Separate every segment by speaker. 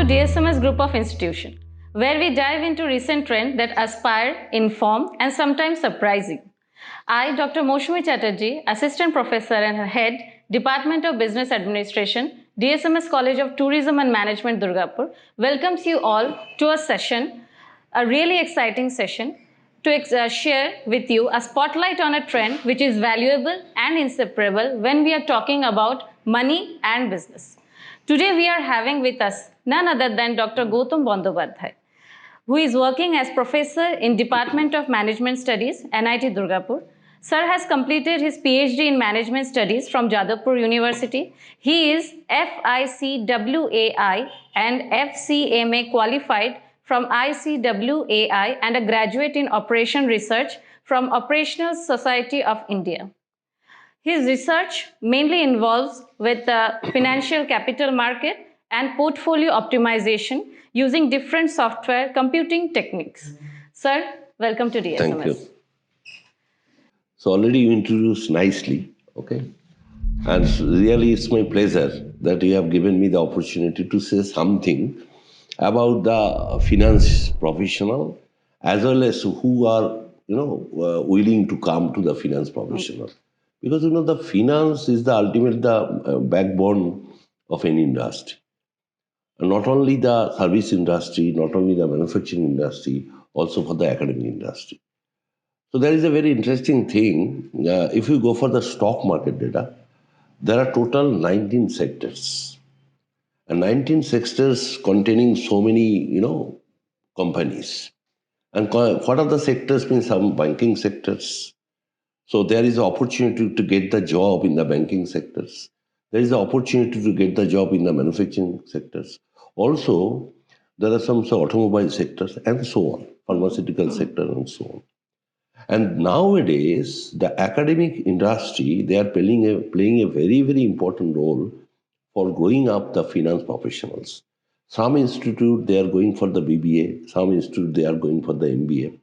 Speaker 1: DSMS group of institutions, where we dive into recent trends that aspire, inform, and sometimes surprise you. I, Dr. Moushumi Chatterjee, Assistant Professor and Head, Department of Business Administration, DSMS College of Tourism and Management, Durgapur, welcomes you all to a session, a really exciting session, to share with you a spotlight on a trend which is valuable and inseparable when we are talking about money and business. Today we are having with us none other than Dr. Gautam Bandyopadhyay, who is working as professor in Department of Management Studies, NIT Durgapur. Sir has completed his PhD in Management Studies from Jadavpur University. He is FICWAI and FCMA qualified from ICWAI and a graduate in Operation Research from Operational Society of India. His research mainly involves with the financial capital market and portfolio optimization using different software computing techniques. Sir, welcome to DSMS.
Speaker 2: Thank you. So already you introduced nicely, okay? And really it's my pleasure that you have given me the opportunity to say something about the finance professional as well as who are, willing to come to the finance professional. Because, the finance is the ultimate backbone of any industry. And not only the service industry, not only the manufacturing industry, also for the academic industry. So there is a very interesting thing. If you go for the stock market data, there are total 19 sectors. And 19 sectors containing so many, companies. And what are the sectors? Means some banking sectors. So there is an opportunity to get the job in the banking sectors. There is an opportunity to get the job in the manufacturing sectors. Also, there are some automobile sectors and so on, pharmaceutical sector and so on. And nowadays, the academic industry, they are playing a very, very important role for growing up the finance professionals. Some institute, they are going for the BBA. Some institute, they are going for the MBA.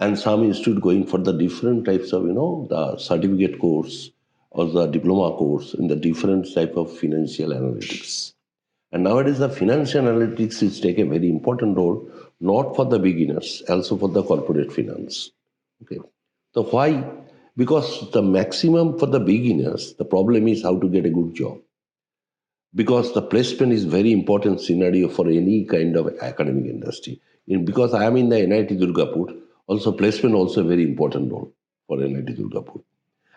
Speaker 2: And some institute going for the different types of, the certificate course or the diploma course in the different type of financial analytics. And nowadays, the financial analytics is take a very important role, not for the beginners, also for the corporate finance. Okay. So why? Because the maximum for the beginners, the problem is how to get a good job. Because the placement is very important scenario for any kind of academic industry. Because I am in the NIT Durgapur, also placement also a very important role for NIT Durgapur.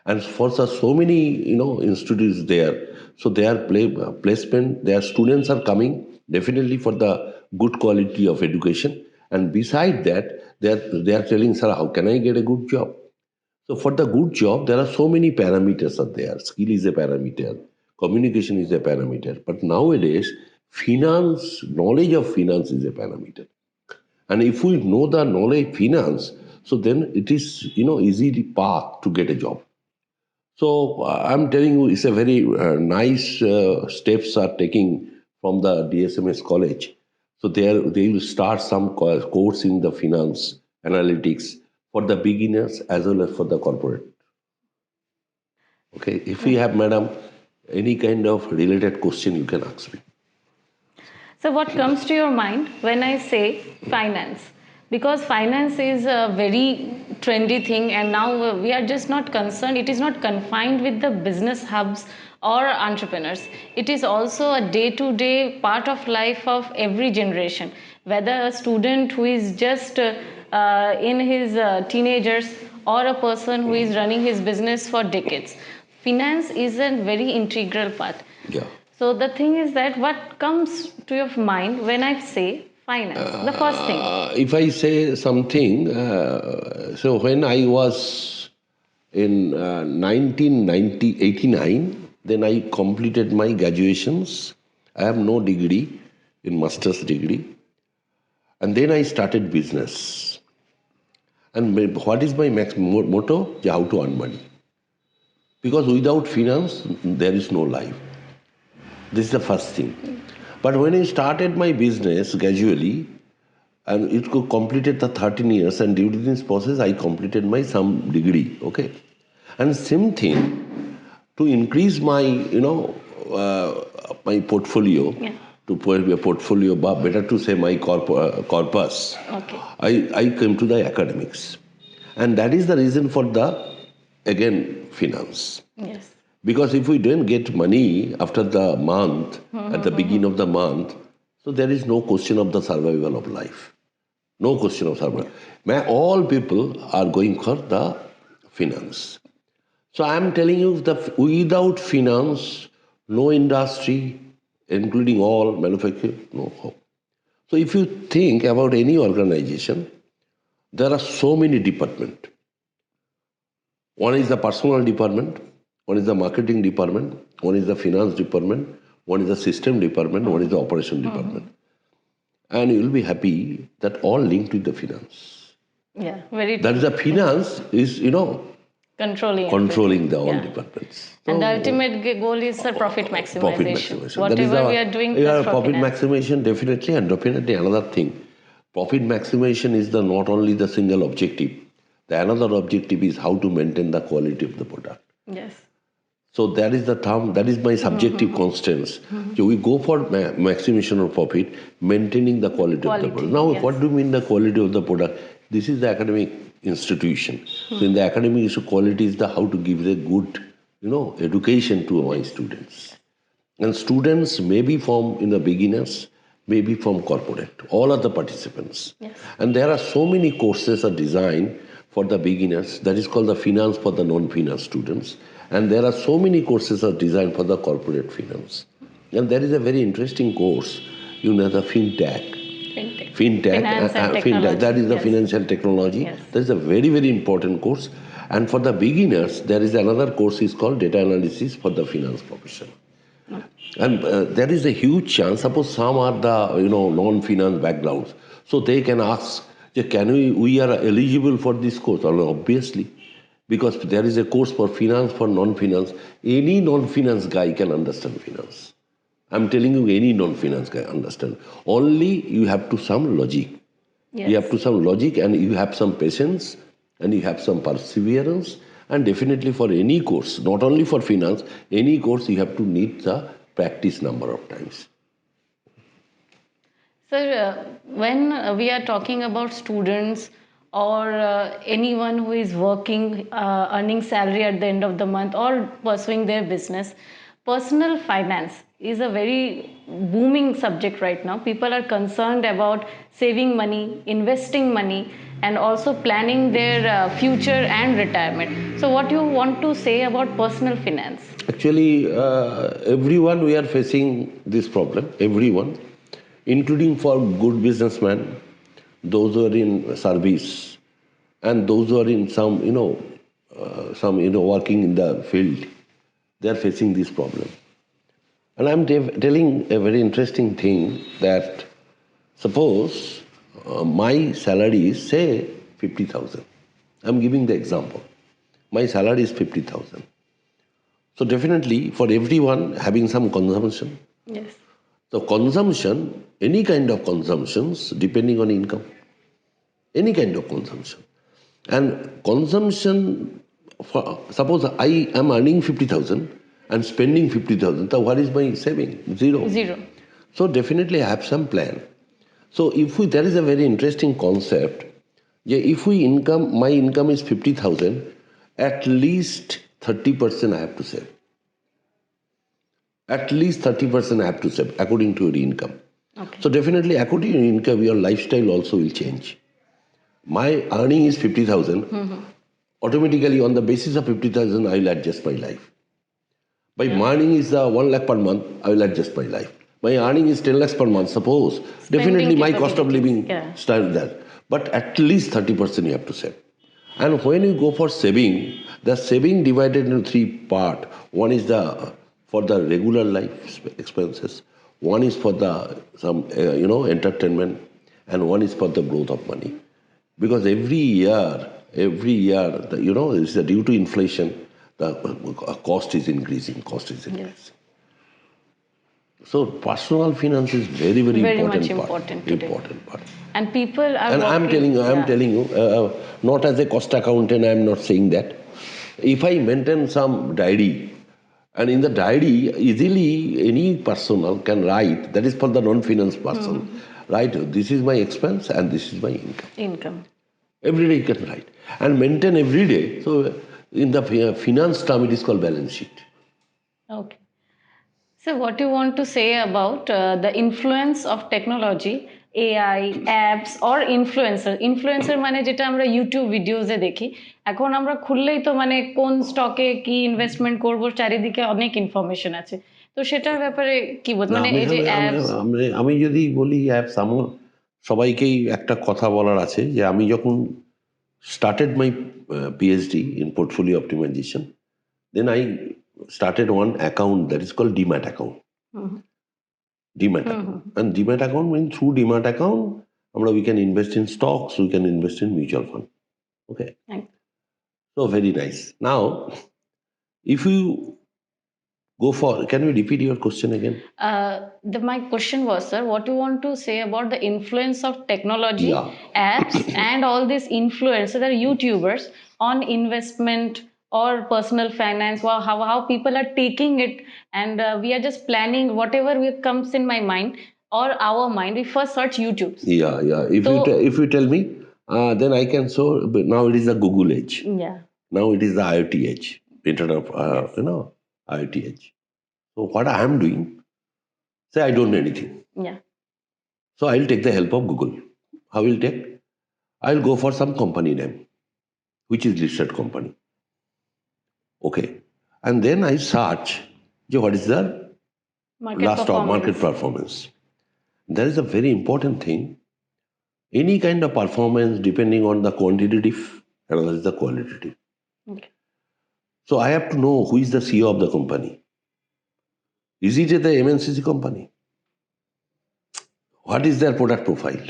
Speaker 2: And for so many, institutes there, so their placement, their students are coming definitely for the good quality of education. And beside that, they are telling, sir, how can I get a good job? So for the good job, there are so many parameters are there. Skill is a parameter. Communication is a parameter. But nowadays, knowledge of finance is a parameter. And if we know the knowledge finance, so then it is, easy path to get a job. So I'm telling you, it's a very nice steps are taking from the DSMS college. So they will start some course in the finance analytics for the beginners as well as for the corporate. Okay, if you have, madam, any kind of related question, you can ask me.
Speaker 1: So what comes to your mind when I say finance? Because finance is a very trendy thing, and now we are just not concerned. It is not confined with the business hubs or entrepreneurs. It is also a day-to-day part of life of every generation. Whether a student who is just in his teenagers or a person who is running his business for decades, finance is a very integral part.
Speaker 2: Yeah.
Speaker 1: So the thing is that what comes to your mind when I say finance, the first thing?
Speaker 2: If I say something, so when I was in 1989, then I completed my graduations. I have no degree in master's degree. And then I started business. And what is my motto? How to earn money. Because without finance, there is no life. This is the first thing. But when I started my business gradually, and it completed the 13 years, and during this process, I completed my some degree, okay? And same thing, to increase my, my portfolio, to put a portfolio, but better to say my corpus,
Speaker 1: Okay.
Speaker 2: I came to the academics. And that is the reason for the, again, finance.
Speaker 1: Yes.
Speaker 2: Because if we don't get money after the month, at the beginning of the month, so there is no question of the survival of life. No question of survival. All people are going for the finance. So I am telling you that without finance, no industry, including all manufacturing, no hope. So if you think about any organization, there are so many departments. One is the personal department, one is the marketing department, one is the finance department, one is the system department, one is the operation department. And you will be happy that all linked with the finance.
Speaker 1: Yeah, very
Speaker 2: That is the finance is, controlling the all departments.
Speaker 1: And the ultimate goal is profit maximization.
Speaker 2: Profit maximization.
Speaker 1: Whatever we are doing for
Speaker 2: profit
Speaker 1: finance.
Speaker 2: maximization, definitely, and definitely another thing. Profit maximization is the not only the single objective. The another objective is how to maintain the quality of the product.
Speaker 1: Yes.
Speaker 2: So that is the term, that is my subjective constants. So we go for maximization of profit, maintaining the quality of the product. Now, what do you mean the quality of the product? This is the academic institution. So in the academic quality is the how to give the good, education to my students. And students may be from the beginners, may be from corporate. All are the participants.
Speaker 1: Yes.
Speaker 2: And there are so many courses are designed for the beginners. That is called the finance for the non-finance students. And there are so many courses are designed for the corporate finance. And there is a very interesting course, the FinTech.
Speaker 1: Finance and technology.
Speaker 2: That is the financial technology.
Speaker 1: Yes.
Speaker 2: That is a very, very important course. And for the beginners, there is another course is called data analysis for the finance profession. And there is a huge chance, suppose some are the non-finance backgrounds, so they can ask, we are eligible for this course? Obviously, because there is a course for finance, for non-finance. Any non-finance guy can understand finance. I'm telling you, any non-finance guy understand. Only you have to some logic.
Speaker 1: Yes.
Speaker 2: You have to some logic, and you have some patience, and you have some perseverance. And definitely for any course, not only for finance, any course you have to need the practice number of times.
Speaker 1: Sir, when we are talking about students or anyone who is working, earning salary at the end of the month or pursuing their business, personal finance is a very booming subject right now. People are concerned about saving money, investing money, and also planning their future and retirement. So what you want to say about personal finance?
Speaker 2: Actually, everyone we are facing this problem, everyone, including for good businessmen, those who are in service, and those who are in some working in the field, they are facing this problem. And I'm telling a very interesting thing that suppose my salary is, say, 50,000. I'm giving the example. My salary is 50,000. So definitely for everyone having some consumption.
Speaker 1: Yes.
Speaker 2: So consumption, any kind of consumptions depending on income. Any kind of consumption. And consumption, suppose I am earning 50,000 and spending 50,000, so what is my saving? Zero. So definitely I have some plan. So there is a very interesting concept. If my income is 50,000, at least 30% I have to save. At least 30% I have to save according to your income.
Speaker 1: Okay.
Speaker 2: So definitely according to your income, your lifestyle also will change. My earning is 50,000. Automatically on the basis of 50,000, I will adjust my life. My earning is 1 lakh per month, I will adjust my life. My earning is 10 lakhs per month, suppose. Definitely my cost of living style there. But at least 30% you have to save. And when you go for saving, the saving divided into three parts. One is for the regular life expenses. One is for some entertainment, and one is for the growth of money. Because every year, it's due to inflation, the cost is increasing. Yes. So personal finance is very, very important part.
Speaker 1: And people are.
Speaker 2: And I'm telling you, not as a cost accountant, I'm not saying that. If I maintain some diary, And in the diary, easily any personal can write, that is for the non-finance person, write, this is my expense and this is my income. Every day you can write. And maintain every day. So in the finance term, it is called balance sheet.
Speaker 1: Okay. So what you want to say about the influence of technology, AI, apps or influencer মানে যেটা আমরা YouTube ভিডিওসে দেখি, এখন আমরা খুললেই তো মানে কোন স্টকে কি ইনভেস্টমেন্ট করব চারিদিকে অনেক ইনফরমেশন আছে, তো সেটার ব্যাপারে কি বল, মানে এই যে অ্যাপস।
Speaker 2: আমি যদি বলি অ্যাপস, আমার সবাইকেই একটা কথা বলার আছে যে আমি যখন started my PhD in portfolio optimization, then I started one account that is called DMAT account. DMAT account. And DMAT account means through DMAT account, we can invest in stocks, we can invest in mutual fund. Okay. So very nice. Now, if you go for, can you repeat your question again?
Speaker 1: My question was, sir, what you want to say about the influence of technology, apps, and all these influencers, that are YouTubers, on investment or personal finance? Wow, how people are taking it, and we are just planning whatever comes in my mind or our mind. We first search YouTube.
Speaker 2: Yeah. If you tell me, then I can show. But now it is the Google age.
Speaker 1: Yeah.
Speaker 2: Now it is the IoT age. Internet of IoT age. So what I am doing, say I don't know anything.
Speaker 1: Yeah.
Speaker 2: So I'll take the help of Google. How will take? I'll go for some company name, which is listed company. Okay. And then I search, what is the market performance. That is a very important thing. Any kind of performance depending on the quantitative as well as the qualitative.
Speaker 1: Okay.
Speaker 2: So I have to know who is the CEO of the company. Is it the MNCC company? What is their product profile?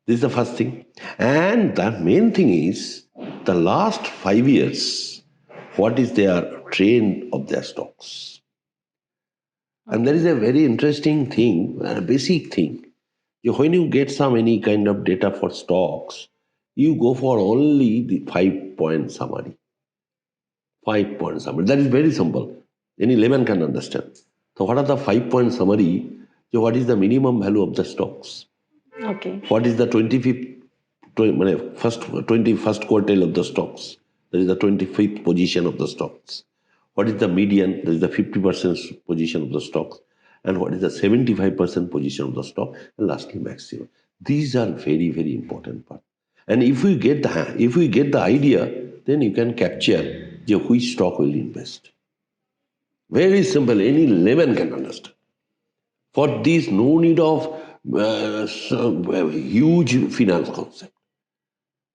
Speaker 2: This is the first thing. And the main thing is the last 5 years, what is their trend of their stocks? And there is a very interesting thing, a basic thing. When you get any kind of data for stocks, you go for only the 5-point summary. 5-point summary. That is very simple. Any layman can understand. So what are the 5-point summary? What is the minimum value of the stocks?
Speaker 1: Okay.
Speaker 2: What is the 21st quartile of the stocks? That is the 25th position of the stocks. What is the median? That is the 50% position of the stocks. And what is the 75% position of the stock? And lastly, maximum. These are very, very important parts. And if we get the idea, then you can capture which stock will invest. Very simple. Any layman can understand. For this, no need of huge finance concept.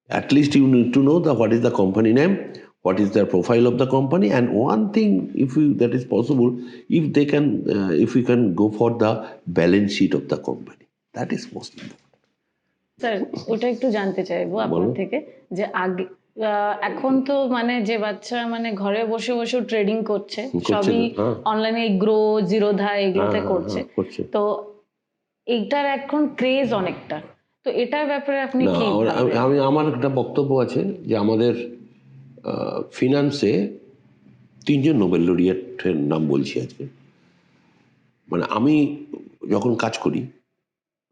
Speaker 2: At least you need to know what is the company name, what is the profile of the company, and one thing, that is possible, if we can go for the balance sheet of the company. That is most important.
Speaker 1: Sir ওটা একটু জানতে চাইবো আপনার থেকে, যে আগে এখন তো মানে যে বাচ্চা মানে ঘরে বসে বসে ট্রেডিং করছে, সবই অনলাইনে গ্রো, জিরোধা এগুলোতে করছে, তো এইটার এখন ক্রেজ অনেকটা, তো এটার ব্যাপারে আপনি কি ভাবছেন?
Speaker 2: আমার একটা বক্তব্য আছে যে আমাদের ফিনান্সে 3 জন নোবেল লরিয়েটের নাম বলছি আজকে। মানে আমি যখন কাজ করি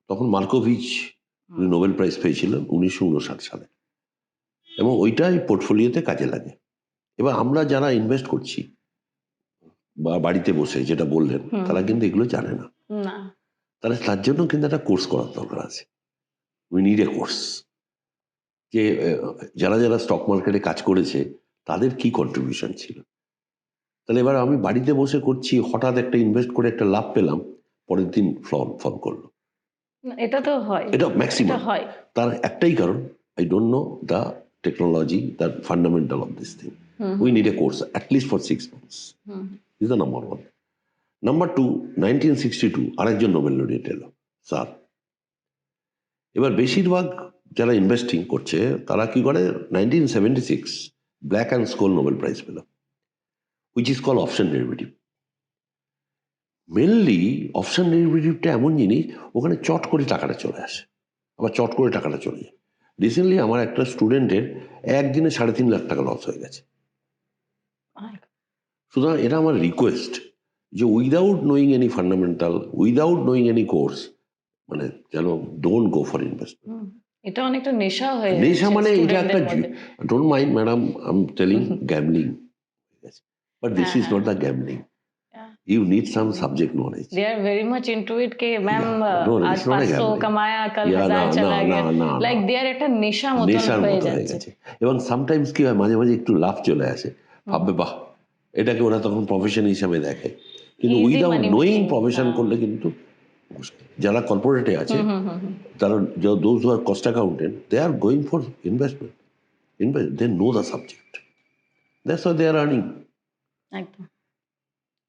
Speaker 2: তখন মার্কোভিচ নোবেল প্রাইজ পেয়েছিলেন 1959 সালে, এবং ওইটাই পোর্টফোলিওতে কাজে লাগে। এবার আমরা যারা ইনভেস্ট করছি বা বাড়িতে বসে, যেটা বললেন, তারা কিন্তু এগুলো জানে না। তার জন্য কিন্তু একটা কোর্স করার দরকার আছে। উই নিড এ কোর্স, যে যারা স্টক মার্কেটে কাজ করেছে তাদের কি কন্ট্রিবিউশন ছিল। তাহলে এবার আমি বাড়িতে বসে করছি, হঠাৎ একটা ইনভেস্ট করে একটা লাভ পেলাম, পরের দিন ফল করলো।
Speaker 1: এটা তো হয়,
Speaker 2: এটা ম্যাক্সিমাম হয়। তার একটাই কারণ, I don't know the technology, the fundamental of this thing. We need a course at least for 6 months. Is the number 1. Number 2, 1962 আরেকজন নোবেল লরিয়েট এলো, স্যার। এবার বেশিরভাগ যারা ইনভেস্টিং করছে তারা কি করে, 1976 Black and Scholes Nobel prize পেল, which is call option derivative. Mainly option ডেরিভেটিভটা এমন জিনিস, ওখানে চট করে টাকাটা চলে আসে, আবার চট করে টাকাটা চলে যায়। রিসেন্টলি আমার একটা স্টুডেন্টের একদিনে 3.5 লাখ টাকা লস হয়ে গেছে। সুতরাং এটা আমার রিকোয়েস্ট যে without knowing any fundamental, without knowing any course, মানে যেন ডোন্ট গো ফর ইনভেস্টমেন্ট।
Speaker 1: এটা অনেকটা নেশা হয়ে
Speaker 2: নেশা মানে এটা একটা,
Speaker 1: স্টুডেন্টদের মধ্যে।
Speaker 2: Don't mind madam, I am telling gambling, but this is not the gambling. You need some subject knowledge.
Speaker 1: They are very much into it ke ma'am
Speaker 2: No,
Speaker 1: aaj
Speaker 2: it's not a
Speaker 1: 500
Speaker 2: gambling.
Speaker 1: kamaya kal
Speaker 2: Yeah,
Speaker 1: 1000 chala gaya,
Speaker 2: না,
Speaker 1: like they are একটা নেশা মতন
Speaker 2: নেশার
Speaker 1: হয়ে
Speaker 2: মতো হয়ে
Speaker 1: যাচ্ছে।
Speaker 2: গেছে। এবং সামটাইমস কি হয়, মাঝে মাঝে একটু লাভ চলে আসে, ভাববে বাহ, এটাকে ওরা তখন প্রফেশন হিসাবে দেখে, কিন্তু
Speaker 1: Easy
Speaker 2: without
Speaker 1: money
Speaker 2: knowing
Speaker 1: making,
Speaker 2: profession করলে কিন্তু যারা কর্পোরেটে আছে, তারা those who are cost accountant, they are going for investment, they know the subject, that's why they are earning.
Speaker 1: একদম,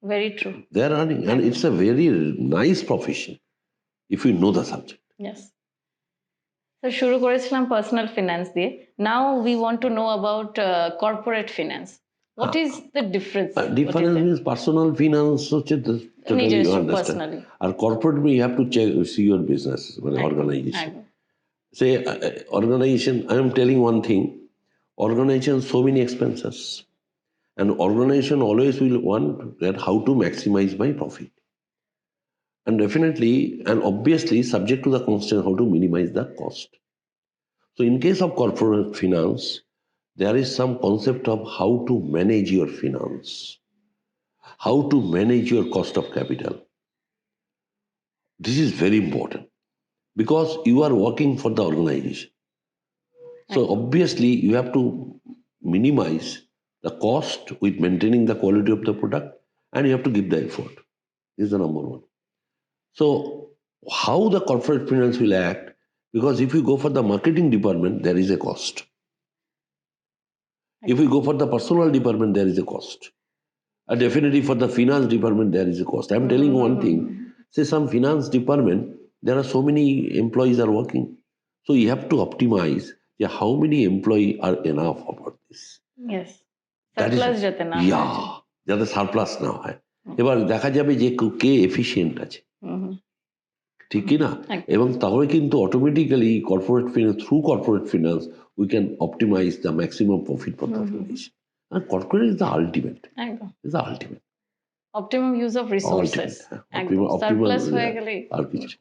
Speaker 1: very true.
Speaker 2: They are earning, and it's a very nice profession if you know the subject.
Speaker 1: Yes. So শুরু করেছিলাম personal finance দিয়ে, now we want to know about corporate finance. What is the difference?
Speaker 2: Difference means personal finance হচ্ছে totally you
Speaker 1: নিজস্ব
Speaker 2: understand.
Speaker 1: Personally,
Speaker 2: আর corporate means you have to check, see your business, মানে organization. Say organization, I am telling one thing, organization so many expenses, and organization always will want that how to maximize my profit, and definitely and obviously subject to the constraint how to minimize the cost. So in case of corporate finance, there is some concept of how to manage your finance, how to manage your cost of capital. This is very important because you are working for the organization. So obviously you have to minimize the cost with maintaining the quality of the product, and you have to give the effort. This is the number one. So how the corporate finance will act, because if you go for the marketing department, there is a cost. If we go for the personal department, there is a cost. And definitely for the finance department, there is a cost. I'm telling you one thing. Say some finance department, there are so many employees are working. So you have to optimize how many employees are enough about this.
Speaker 1: Yes. Surplus যাতে না হয়,
Speaker 2: যাতে surplus না হয়। এবার দেখা যাবে যে কে এফিশিয়েন্ট আছে, ঠিক কি না? এবং তাহলে কিন্তু automatically corporate finance, through corporate finance we can optimise the maximum profit for the organisation. And corporate is the ultimate. Is the ultimate.
Speaker 1: Optimum use of resources. Surplus হয়ে গেলে
Speaker 2: আর কিছু।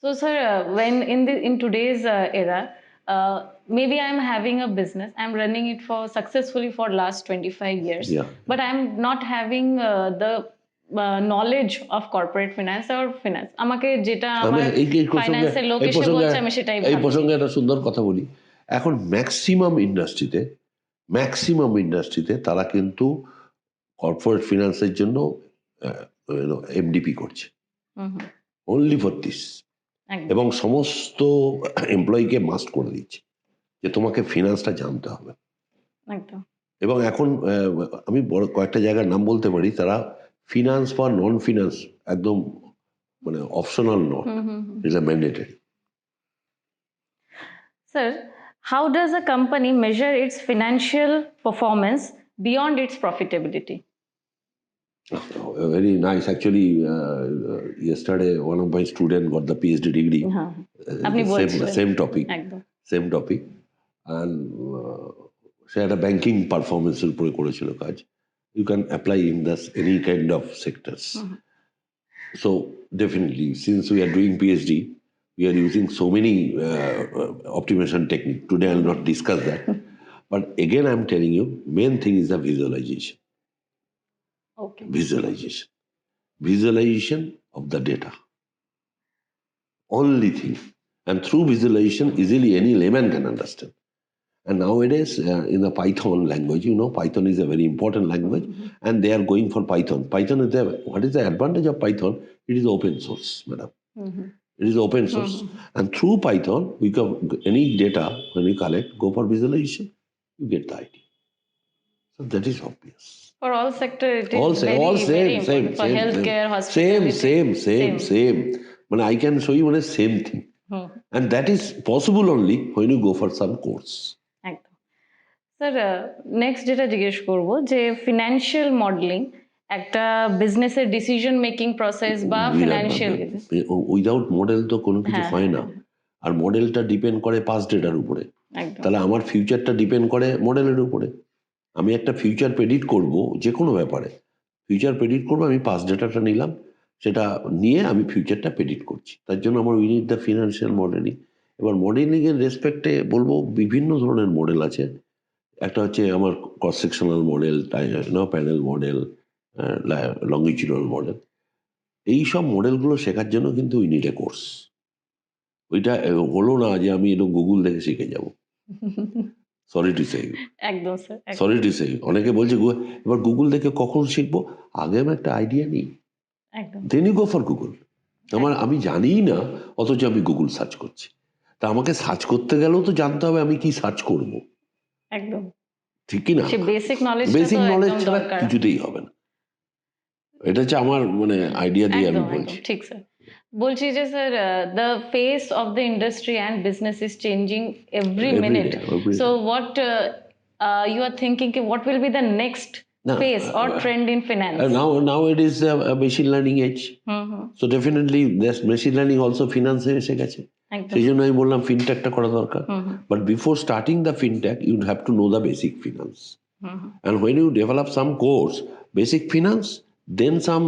Speaker 1: So sir, when in today's era, maybe I'm having a business, I'm running it for successfully for last 25 years, but I'm not having the knowledge of corporate finance or finance. আমাকে যেটা আমার ফাইন্যান্সের লোক এসে বলছে আমি সেটাই ভাবছি।
Speaker 2: এই প্রসঙ্গে একটা সুন্দর কথা বলি, এখন ম্যাক্সিমাম ইন্ডাস্ট্রিতে তারা কিন্তু কর্পোরেট ফিনান্সের জন্য এমডিপি করছে, অনলি ফর দিস, এবং সমস্ত এমপ্লয়িকে মাস্ট করে দিচ্ছে যে তোমাকে ফিনান্সটা জানতে হবে। এবং এখন আমি কয়েকটা জায়গার নাম বলতে পারি, তারা ফিনান্স বা নন ফিনান্স একদম মানে optional not, it's a mandatory.
Speaker 1: Sir, how does a company measure its financial performance beyond its profitability?
Speaker 2: Very nice. Actually, yesterday one of my students got the PhD degree. Same topic. And she had a banking performance উপরে করেছিল কাজ. You can apply in this any kind of sectors. So definitely, since we are doing PhD, we are using so many optimization techniques. Today I will not discuss that. But again, I'm telling you, main thing is the visualization.
Speaker 1: Okay.
Speaker 2: Visualization of the data. Only thing. And through visualization, easily any layman can understand. And nowadays, in the Python language, you know, Python is a very important language, and they are going for Python. What is the advantage of Python? It is open source, madam. It is open source. And through Python, we can, any data, when we collect, go for visualization, you get the idea. So that is obvious.
Speaker 1: For all sectors, it is very important. For healthcare, hospitality.
Speaker 2: Same. But I can show you a same thing. And that is possible only when you go for some course.
Speaker 1: একদম। Sir, next যেটা জিজ্ঞেস করবো যে financial modelling একটা বিজনেসের decision making process বা financial,
Speaker 2: without model তো কোনো কিছু হয় না। আর মডেলটা ডিপেন্ড করে পাস্ট ডেটার উপরে, তাহলে আমার ফিউচারটা ডিপেন্ড করে মডেলের উপরে। আমি একটা ফিউচার প্রেডিক্ট করব যে কোনো ব্যাপারে, ফিউচার প্রেডিক্ট করবো, আমি পাস্ট ডেটাটা নিলাম, সেটা নিয়ে আমি ফিউচারটা প্রেডিক্ট করছি। তার জন্য আমার we need the financial modelling. এবার মডেলিংয়ের রেসপেক্টে বলবো বিভিন্ন ধরনের মডেল আছে। একটা হচ্ছে আমার cross sectional model, panel model, longitudinal model. এই সব মডেলগুলো শেখার জন্য কিন্তু উই নিড এ কোর্স। ওইটা হলো না যে আমি এটা গুগল দেখে শিখে যাব। সরি টু সে,
Speaker 1: একদম স্যার,
Speaker 2: সরি টু সে। অনেকে বলছে এবার গুগল দেখে কখন শিখবো, আগে আমার একটা আইডিয়া নেই,
Speaker 1: একদম
Speaker 2: then you go for Google. আমি জানিই না, অথচ আমি গুগল সার্চ করছি। তা আমাকে সার্চ করতে গেলেও তো জানতে হবে আমি কি সার্চ করব।
Speaker 1: একদম
Speaker 2: ঠিক কি না?
Speaker 1: সে বেসিক নলেজ
Speaker 2: ছাড়া কিছুতেই হবে না। এটা হচ্ছে আমার মানে আইডিয়া দিয়ে আমি বলছি।
Speaker 1: ঠিক স্যার। বলছি যে sir, the face of the industry and business is changing every minute. So what you are thinking, what will be the next phase or trend in finance?
Speaker 2: Now it is a machine learning age. So definitely there's machine learning also finance এসে গেছে। সেই জন্য আমি বললাম ফিনটেকটা করা দরকার। But before starting the fintech, you'd have to know the basic finance. And when you develop some course, basic finance, then some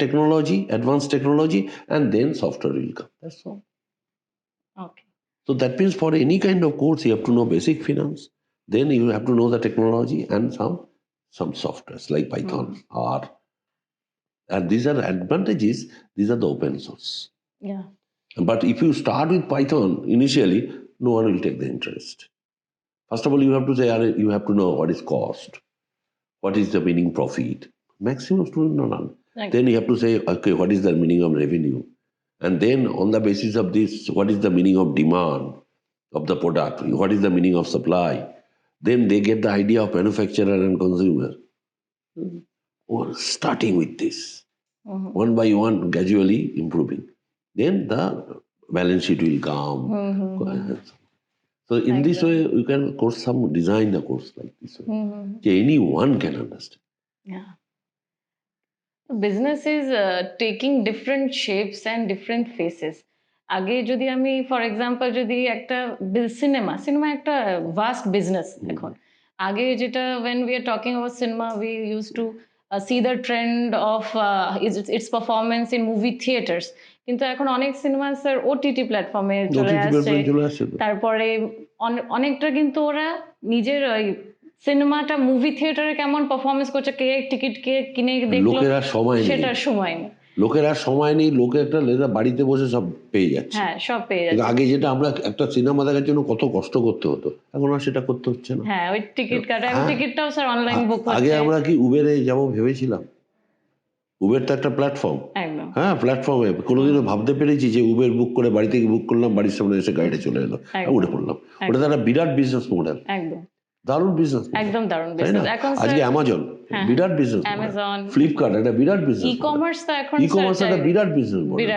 Speaker 2: technology, advanced technology, and then software will come. That's all.
Speaker 1: Okay.
Speaker 2: So that means for any kind of course, you have to know basic finance. Then you have to know the technology and some softwares like Python, R. And these are advantages. These are the open source.
Speaker 1: Yeah.
Speaker 2: But if you start with Python initially, no one will take the interest. First of all, you have to say, you have to know what is cost, what is the meaning profit. Maximum students don't know. Then you have to say, okay, what is the meaning of revenue? And then on the basis of this, what is the meaning of demand of the product? What is the meaning of supply? Then they get the idea of manufacturer and consumer. Or starting with this, one by one, gradually improving. Then the balance sheet will come. So in this way, you can design the course like this way. Anyone can understand.
Speaker 1: Yeah. Business is taking different shapes and different faces. আগে যদি আমি for example যদি একটা cinema একটা vast business এখন। আগে যেটা when we are talking about cinema, we used to see the trend of its performance in movie theaters. কিন্তু এখন অনেক সিনেমা স্যার ওটিটি প্ল্যাটফর্মে চলে আসছে। তারপরে অনেকটা কিন্তু ওরা নিজের ওই সিনেমাটা মুভি থিয়েটারে কেমন পারফরমেন্স করছে, কে টিকিট কে কিনে দেখলো, সেটার সময় নেই।
Speaker 2: লোকেরা সময় নেই, লোকে একটা বাড়িতে বসে সব পেয়ে যাচ্ছে।
Speaker 1: হ্যাঁ, সব পেয়ে যাচ্ছে।
Speaker 2: আগে যেটা আমরা একটা সিনেমা দেখার জন্য কত কষ্ট করতে হতো, এখন আর সেটা করতে হচ্ছে না।
Speaker 1: হ্যাঁ, ওই টিকিট কাটা, টিকিটটাও স্যার অনলাইন বুক হচ্ছে।
Speaker 2: আগে আমরা কি উবেরে যাবো ভেবেছিলাম? উবের তো একটা প্ল্যাটফর্ম। হ্যাঁ, প্ল্যাটফর্মে কোনোদিনও ভাবতে পেরেছি যে উবের বুক করে বাড়ি থেকে বুক করলাম, বাড়ির সামনে এসে গাড়িটা চলে এলো, উঠে পড়লাম। ওটা তো একটা বিরাট বিজনেস মডেল।
Speaker 1: একদম
Speaker 2: দারুণ বিজনেস,
Speaker 1: একদম দারুণ বিজনেস। এখন
Speaker 2: আজকে অ্যামাজন বিরাট বিজনেস,
Speaker 1: অ্যামাজন,
Speaker 2: ফ্লিপকার্ট একটা বিরাট বিজনেস,
Speaker 1: ই-কমার্স তো এখন
Speaker 2: একটা বিরাট business model.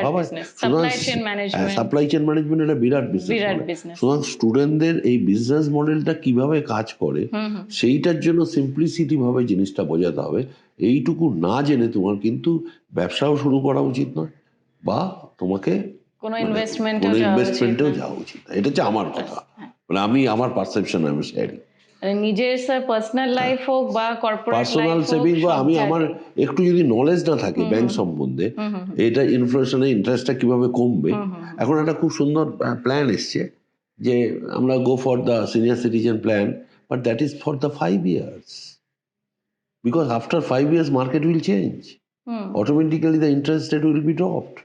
Speaker 1: Supply chain
Speaker 2: management একটা বিরাট বিজনেস মডেল। সুতরাং স্টুডেন্টদের এই বিজনেস মডেলটা কিভাবে কাজ করে সেইটার জন্য সিম্পলিসিটি ভাবে জিনিসটা বোঝাতে হবে। এইটুকু না জেনে তোমার কিন্তু ব্যবসাও শুরু করা উচিত নয়, বা তোমাকে
Speaker 1: কোনো
Speaker 2: ইনভেস্টমেন্টেও যাওয়া উচিত না। এটা হচ্ছে আমার কথা, মানে আমি আমার পারসেপশন আমি শেয়ারিং।
Speaker 1: নিজের পার্সোনাল লাইফ হোক বা কর্পোরেট
Speaker 2: পার্সোনাল সেভিং, বা আমি আমার একটু যদি নলেজ না থাকে ব্যাংক সম্বন্ধে, এটা ইনফ্লেশনের ইন্টারেস্টটা কিভাবে কমবে। এখন একটা খুব সুন্দর প্ল্যান এসছে যে আমরা go for the senior citizen plan, but that is for the 5 years, because after 5 years market will change, automatically the interest rate will be dropped,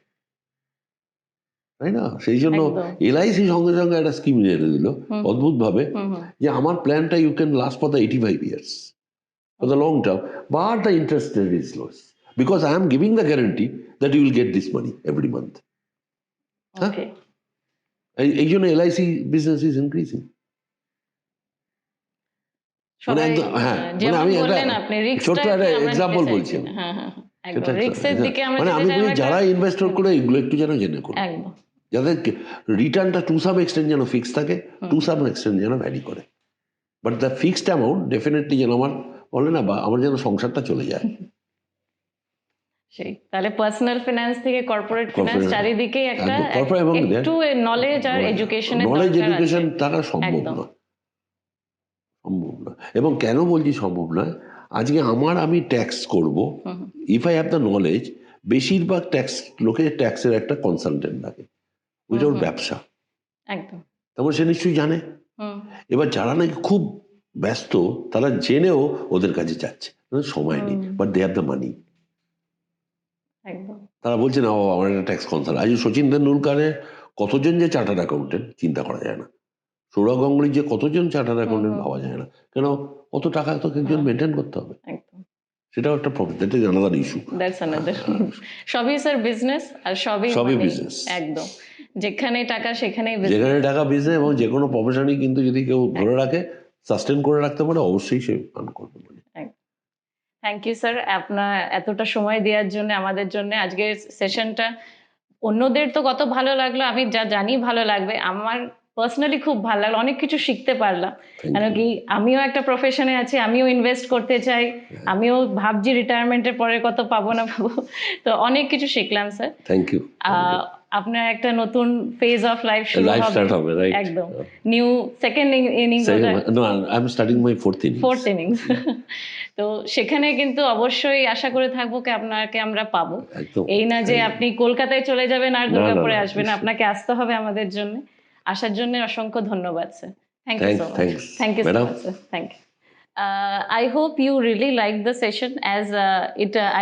Speaker 2: তাই না? সেই জন্য এলআইসি সঙ্গে সঙ্গে একটা স্কিম নিয়ে দিল অদ্ভুত ভাবে, যে আমার প্ল্যানটা you can last for the 85 years for the long term, but the interest rate is low, because I am giving the guarantee that you will get this money every month. Okay. এই জন্য LIC business is increasing. মানে আমি একটা ছোট্ট একটা example বলছি, মানে আমি বলি যারা ইনভেস্ট করে এগুলো একটু যেন জেনে করুন, যাদের রিটার্নটা টু সাম এক্সটেন্ট যেন ফিক্স থাকে, টু সাম এক্সটেন্ট যেন ভ্যারি করে, but the fixed amount definitely যেন আমার বলে না, বা আমার যেন সংসারটা চলে যায়।
Speaker 1: সেই তাহলে পার্সোনাল ফিনান্স থেকে কর্পোরেট ফিনান্স চারিদিকে একটা একটু নলেজ আর এডুকেশনের
Speaker 2: নলেজ এডুকেশন থাকা সম্ভব না। সম্ভব নয়। এবং কেন বলছি সম্ভব নয়, আজকে আমি ট্যাক্স করব, if I have the knowledge, বেশিরভাগ লোকে ট্যাক্সের একটা কনসালটেন্ট লাগে, ওইটা ওর ব্যবসা,
Speaker 1: একদম।
Speaker 2: তারপর সে নিশ্চয়ই জানে। এবার যারা নাকি খুব ব্যস্ত তারা জেনেও ওদের কাছে যাচ্ছে, সময় নেই, but they have the money. তারা বলছে না আমার একটা ট্যাক্স কনসালটেন্ট। আজ সচিন তেন্ডুলকারের কতজন যে চার্টার্ড অ্যাকাউন্টেন্ট চিন্তা করা যায় না, সৌরভ গাঙ্গুলির যে কতজন চার্টার্ড অ্যাকাউন্টেন্ট ভাবা যায় না। কেন? অত টাকা তো একজন মেনটেন করতে হবে, সেটাও একটা profit, that is another issue.
Speaker 1: সবই স্যার বিজনেস, আর সবই
Speaker 2: বিজনেস,
Speaker 1: একদম। যেখানে টাকা সেখানেই
Speaker 2: বিজনেস, এবং যে কোনো প্রফেশনই কিন্তু যদি কেউ ধরে রাখে, সাস্টেন করে রাখতে পারে, অবশ্যই সে আর্ন করতে পারে।
Speaker 1: থ্যাংক ইউ স্যার, আপনার এতটা সময় দেওয়ার জন্য আমাদের জন্য। আজকের সেশনটা অন্যদের তো কত ভালো লাগলো, আমি যা জানি ভালো লাগবে, আমার পার্সোনালি খুব ভালো লাগলো, অনেক কিছু শিখতে পারলাম। কেন কি আমিও একটা প্রফেশনে আছি, আমিও ইনভেস্ট করতে চাই, আমিও ভাবছি রিটায়ারমেন্টের পরে কত পাবো না পাবো, তো অনেক কিছু শিখলাম স্যার।
Speaker 2: Thank you.
Speaker 1: আপনার একটা নতুন ফেজ অফ লাইফ শুরু হবে,
Speaker 2: রাইট?
Speaker 1: একদম new second innings.
Speaker 2: No, I am starting my fourth innings.
Speaker 1: তো সেখানে কিন্তু অবশ্যই আশা করে থাকবো কি আপনাকে আমরা পাবো। এই না যে আপনি কলকাতায় চলে যাবেন আর দুর্গাপুরে আসবেন, আপনাকে আসতে হবে আমাদের জন্য। আসার জন্য অসংখ্য ধন্যবাদ sir. Thank you so much. Thank you so much sir. Thank you. I hope you really liked the session, as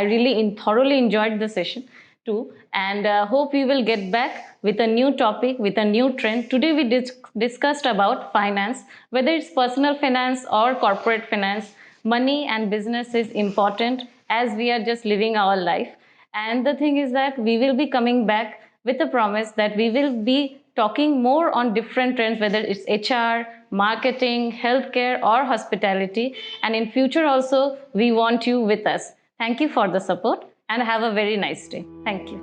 Speaker 1: I really thoroughly enjoyed the session too, and hope we will get back with a new topic, with a new trend. Today we discussed about finance, whether it's personal finance or corporate finance. Money and business is important as we are just living our life. And the thing is that we will be coming back with a promise that we will be talking more on different trends, whether it's HR, marketing, healthcare, or hospitality. And in future also, we want you with us. Thank you for the support and have a very nice day. Thank you.